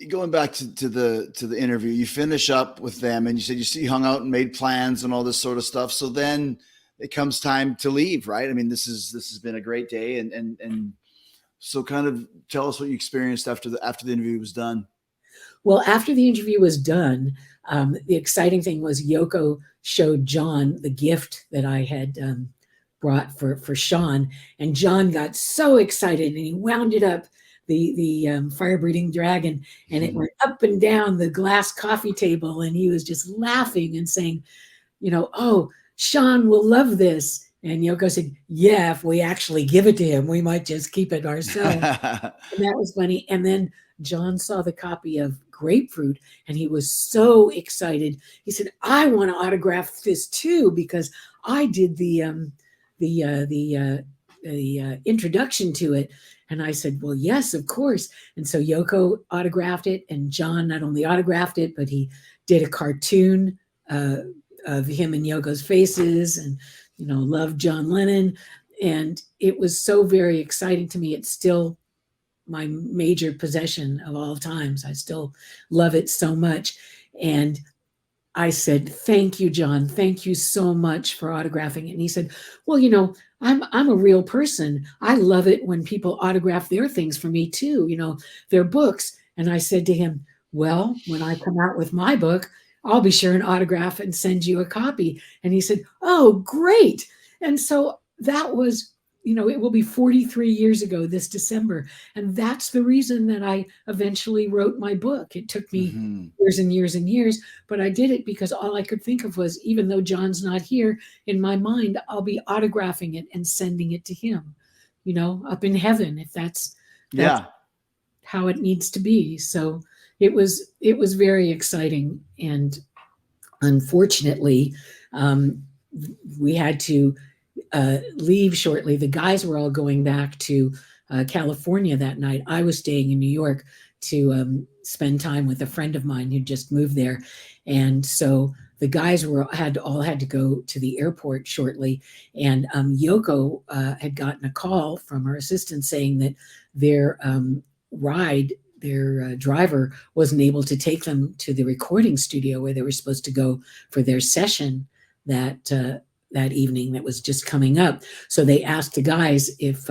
going back to the interview, you finish up with them, and you said you hung out and made plans and all this sort of stuff. So then it comes time to leave, right? I mean, this has been a great day, and so kind of tell us what you experienced after the interview was done. Well, after the interview was done, the exciting thing was Yoko showed John the gift that I had brought for Sean, and John got so excited, and he wound it up, the fire breathing dragon, and it went up and down the glass coffee table, and he was just laughing and saying, oh, Sean will love this. And Yoko said, yeah, if we actually give it to him, we might just keep it ourselves. And that was funny. And then John saw the copy of Grapefruit, and he was so excited. He said, I want to autograph this too, because I did the introduction to it. And I said, well, yes, of course. And so Yoko autographed it, and John not only autographed it, but he did a cartoon of him and Yoko's faces, and loved John Lennon. And it was so very exciting to me. It's still my major possession of all times. I still love it so much. And I said, thank you, John. Thank you so much for autographing it. And he said, well, I'm a real person. I love it when people autograph their things for me too, their books. And I said to him, well, when I come out with my book, I'll be sure and autograph and send you a copy. And he said, oh, great. And so that was, it will be 43 years ago this December. And that's the reason that I eventually wrote my book. It took me years and years and years, but I did it because all I could think of was, even though John's not here, in my mind, I'll be autographing it and sending it to him, up in heaven, if that's how it needs to be. So it was very exciting. And unfortunately, we had to leave shortly. The guys were all going back to California that night. I was staying in New York to spend time with a friend of mine who just moved there. And so the guys had to go to the airport shortly. And Yoko had gotten a call from her assistant saying that their driver wasn't able to take them to the recording studio where they were supposed to go for their session that evening that was just coming up. So they asked the guys if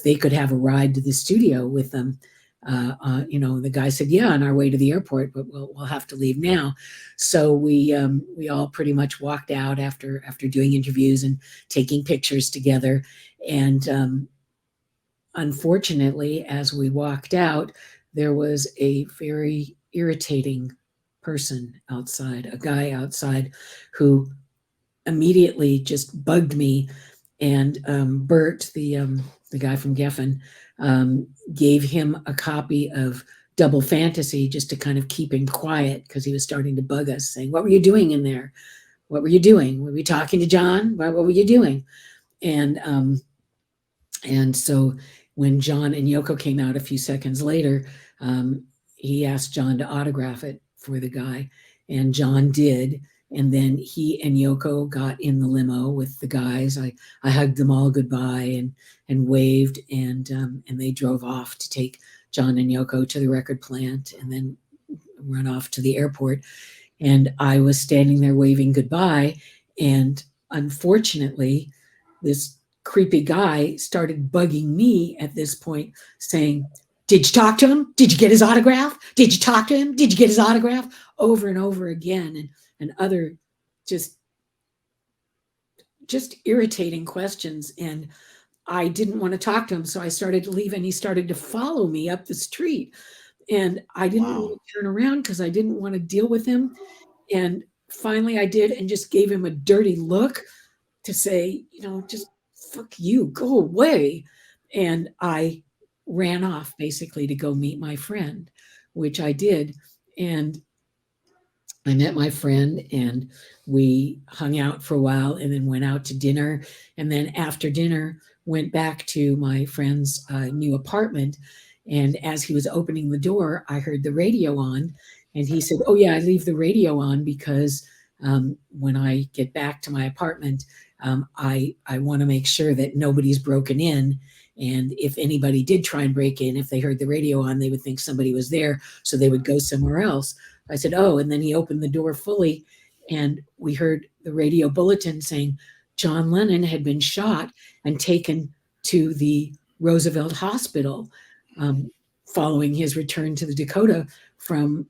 they could have a ride to the studio with them. The guy said, yeah, on our way to the airport, but we'll have to leave now. So we all pretty much walked out after doing interviews and taking pictures together. And unfortunately, as we walked out, there was a very irritating person outside, a guy outside who immediately just bugged me. And Bert, the guy from Geffen, gave him a copy of Double Fantasy just to kind of keep him quiet, because he was starting to bug us, saying, what were you doing in there? What were you doing? Were we talking to John? What were you doing? And so when John and Yoko came out a few seconds later, he asked John to autograph it for the guy, and John did. And then he and Yoko got in the limo with the guys. I hugged them all goodbye and waved, and they drove off to take John and Yoko to the record plant and then run off to the airport. And I was standing there waving goodbye. And unfortunately, this creepy guy started bugging me at this point, saying, did you talk to him? Did you get his autograph? Did you talk to him? Did you get his autograph? Over and over again. And other just irritating questions. And I didn't want to talk to him. So I started to leave, and he started to follow me up the street. And I didn't want to turn around because I didn't want to deal with him. And finally I did, and just gave him a dirty look to say, just fuck you, go away. And I ran off basically to go meet my friend, which I did. And I met my friend, and we hung out for a while, and then went out to dinner. And then after dinner, went back to my friend's new apartment. And as he was opening the door, I heard the radio on, and he said, oh yeah, I leave the radio on because when I get back to my apartment, I want to make sure that nobody's broken in. And if anybody did try and break in, if they heard the radio on, they would think somebody was there, so they would go somewhere else. I said, oh, and then he opened the door fully, and we heard the radio bulletin saying John Lennon had been shot and taken to the Roosevelt Hospital following his return to the Dakota from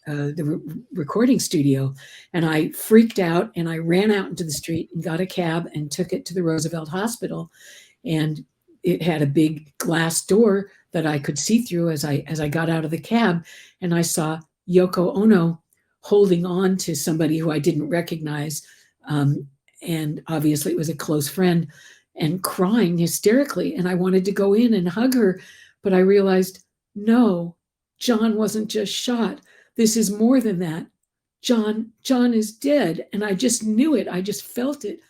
the recording studio. And I freaked out, and I ran out into the street and got a cab and took it to the Roosevelt Hospital. And it had a big glass door that I could see through as I got out of the cab, and I saw Yoko Ono holding on to somebody who I didn't recognize, and obviously it was a close friend, and crying hysterically. And I wanted to go in and hug her, but I realized, no, John wasn't just shot. This is more than that. John is dead. And I just knew it. I just felt it.